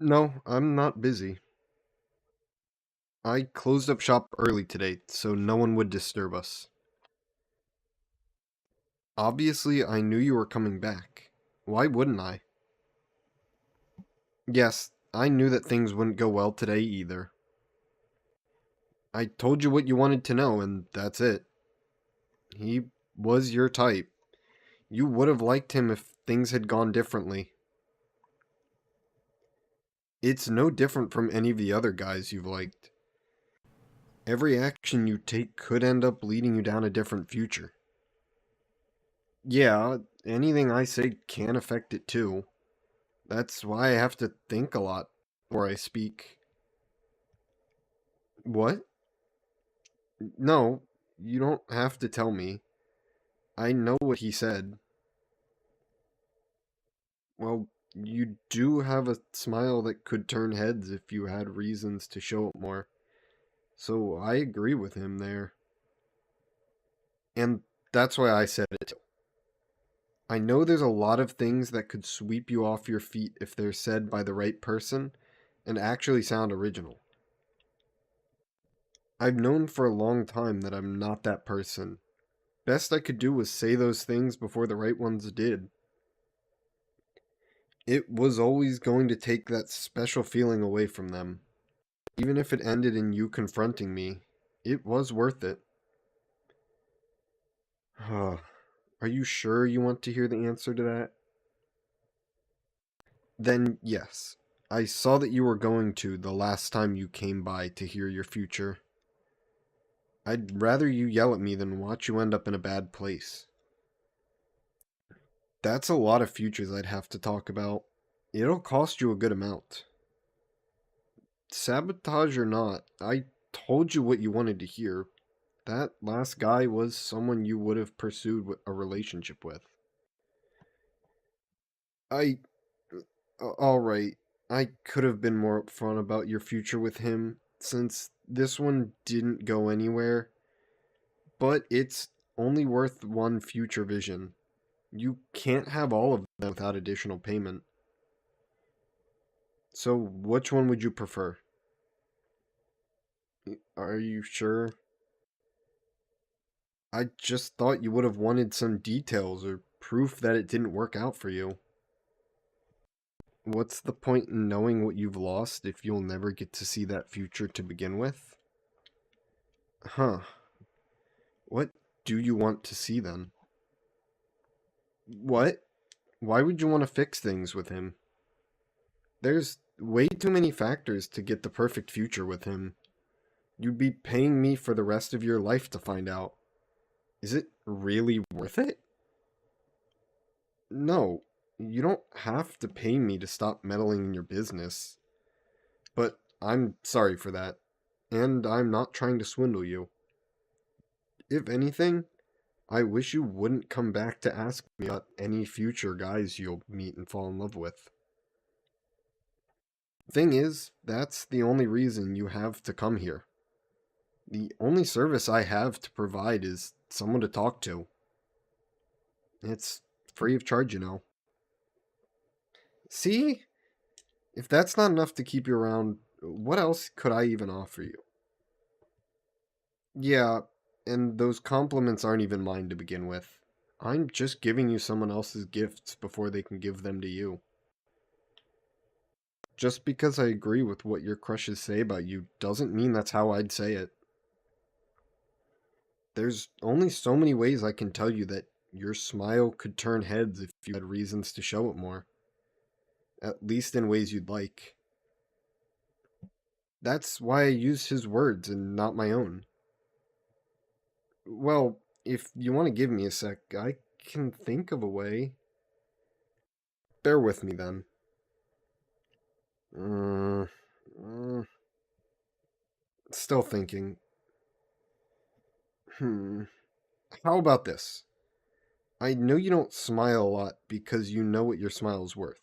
No, I'm not busy. I closed up shop early today, so no one would disturb us. Obviously, I knew you were coming back. Why wouldn't I? Yes, I knew that things wouldn't go well today either. I told you what you wanted to know, and that's it. He was your type. You would have liked him if things had gone differently. It's no different from any of the other guys you've liked. Every action you take could end up leading you down a different future. Yeah, anything I say can affect it too. That's why I have to think a lot before I speak. What? No, you don't have to tell me. I know what he said. Well, you do have a smile that could turn heads if you had reasons to show it more. So I agree with him there. And that's why I said it too. I know there's a lot of things that could sweep you off your feet if they're said by the right person and actually sound original. I've known for a long time that I'm not that person. Best I could do was say those things before the right ones did. It was always going to take that special feeling away from them. Even if it ended in you confronting me, it was worth it. Are you sure you want to hear the answer to that? Then, yes. I saw that you were going to the last time you came by to hear your future. I'd rather you yell at me than watch you end up in a bad place. That's a lot of futures I'd have to talk about. It'll cost you a good amount. Sabotage or not, I told you what you wanted to hear. That last guy was someone you would have pursued a relationship with. I. Alright, I could have been more upfront about your future with him, since this one didn't go anywhere. But it's only worth one future vision. You can't have all of them without additional payment. So, which one would you prefer? Are you sure? I just thought you would have wanted some details or proof that it didn't work out for you. What's the point in knowing what you've lost if you'll never get to see that future to begin with? Huh. What do you want to see then? What? Why would you want to fix things with him? There's way too many factors to get the perfect future with him. You'd be paying me for the rest of your life to find out. Is it really worth it? No, you don't have to pay me to stop meddling in your business. But I'm sorry for that. And I'm not trying to swindle you. If anything, I wish you wouldn't come back to ask me about any future guys you'll meet and fall in love with. Thing is, that's the only reason you have to come here. The only service I have to provide is someone to talk to. It's free of charge, you know. See? If that's not enough to keep you around, what else could I even offer you? Yeah, and those compliments aren't even mine to begin with. I'm just giving you someone else's gifts before they can give them to you. Just because I agree with what your crushes say about you doesn't mean that's how I'd say it. There's only so many ways I can tell you that your smile could turn heads if you had reasons to show it more. At least in ways you'd like. That's why I use his words and not my own. Well, if you want to give me a sec, I can think of a way. Bear with me then. Uh, uh, Still thinking. Hmm. How about this? I know you don't smile a lot because you know what your smile's worth.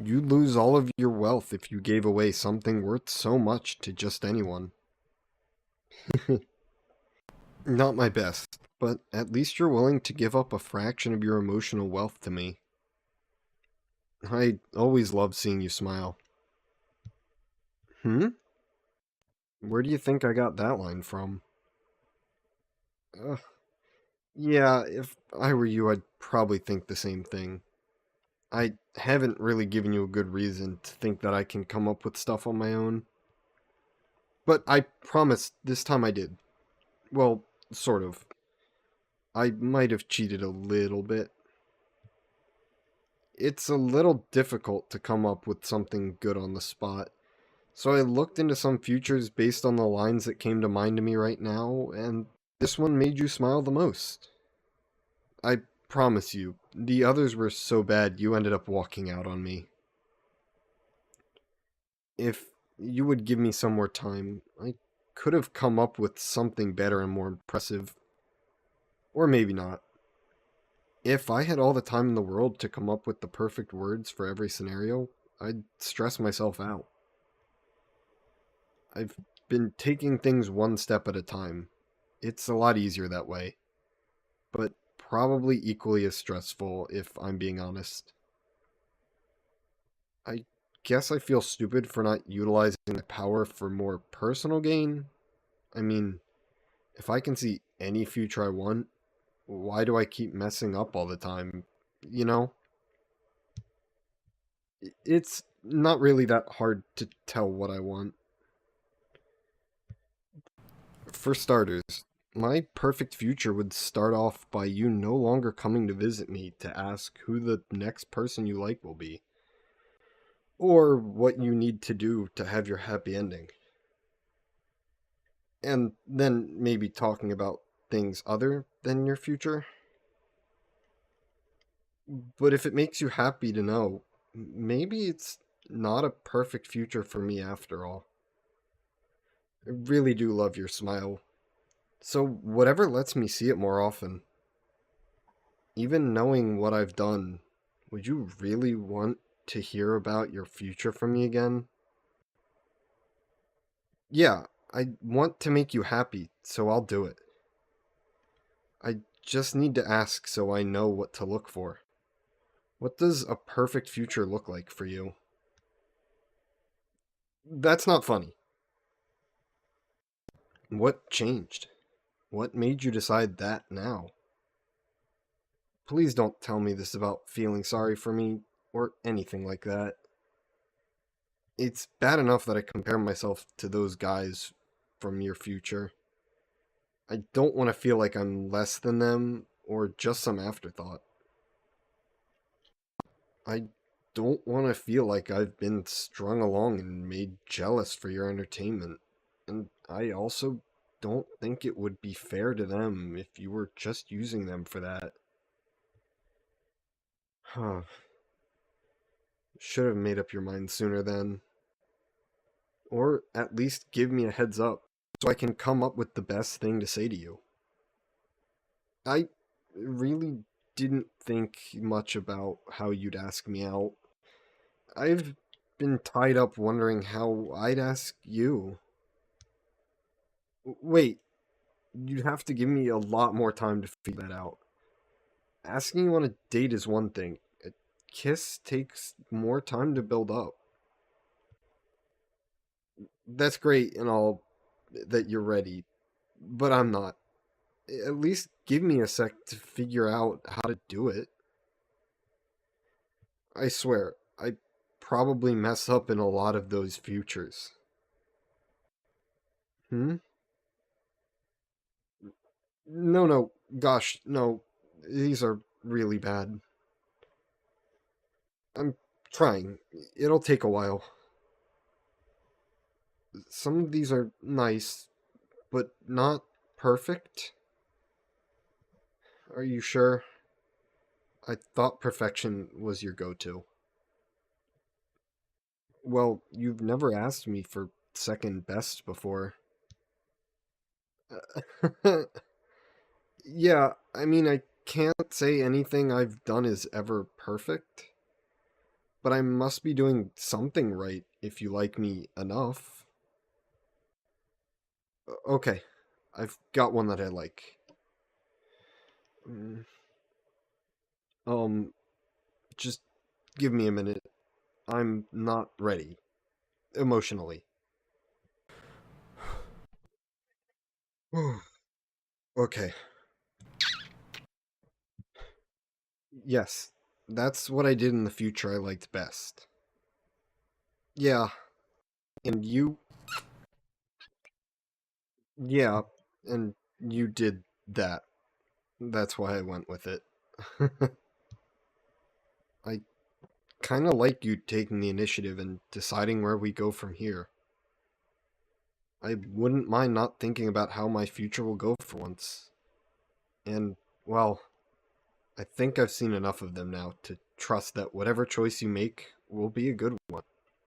You'd lose all of your wealth if you gave away something worth so much to just anyone. Not my best, but at least you're willing to give up a fraction of your emotional wealth to me. I always love seeing you smile. Hmm? Where do you think I got that line from? Uh, yeah, if I were you, I'd probably think the same thing. I haven't really given you a good reason to think that I can come up with stuff on my own. But I promise this time I did. Well, sort of. I might have cheated a little bit. It's a little difficult to come up with something good on the spot. So I looked into some futures based on the lines that came to mind to me right now, and this one made you smile the most. I promise you, the others were so bad you ended up walking out on me. If you would give me some more time, I could have come up with something better and more impressive. Or maybe not. If I had all the time in the world to come up with the perfect words for every scenario, I'd stress myself out. I've been taking things one step at a time. It's a lot easier that way, but probably equally as stressful if I'm being honest. I guess I feel stupid for not utilizing the power for more personal gain. I mean, if I can see any future I want, why do I keep messing up all the time? You know? It's not really that hard to tell what I want. For starters, my perfect future would start off by you no longer coming to visit me to ask who the next person you like will be, or what you need to do to have your happy ending. And then maybe talking about things other than your future. But if it makes you happy to know, maybe it's not a perfect future for me after all. I really do love your smile. So, whatever lets me see it more often, even knowing what I've done, would you really want to hear about your future from me again? Yeah, I want to make you happy, so I'll do it. I just need to ask so I know what to look for. What does a perfect future look like for you? That's not funny. What changed? What made you decide that now? Please don't tell me this about feeling sorry for me or anything like that. It's bad enough that I compare myself to those guys from your future. I don't want to feel like I'm less than them or just some afterthought. I don't want to feel like I've been strung along and made jealous for your entertainment. And I also don't think it would be fair to them if you were just using them for that. Huh. Should have made up your mind sooner then. Or at least give me a heads up so I can come up with the best thing to say to you. I really didn't think much about how you'd ask me out. I've been tied up wondering how I'd ask you. Wait, you'd have to give me a lot more time to figure that out. Asking you on a date is one thing. A kiss takes more time to build up. That's great and all that you're ready, but I'm not. At least give me a sec to figure out how to do it. I swear, I probably mess up in a lot of those futures. Hmm? No, no, gosh, no. These are really bad. I'm trying. It'll take a while. Some of these are nice, but not perfect. Are you sure? I thought perfection was your go to. Well, you've never asked me for second best before. Yeah, I mean, I can't say anything I've done is ever perfect, but I must be doing something right if you like me enough. Okay, I've got one that I like. Mm, Um, just give me a minute. I'm not ready emotionally. Okay. Yes, that's what I did in the future I liked best. Yeah, and you... Yeah, and you did that. That's why I went with it. I kind of like you taking the initiative and deciding where we go from here. I wouldn't mind not thinking about how my future will go for once. And, well, I think I've seen enough of them now to trust that whatever choice you make will be a good one.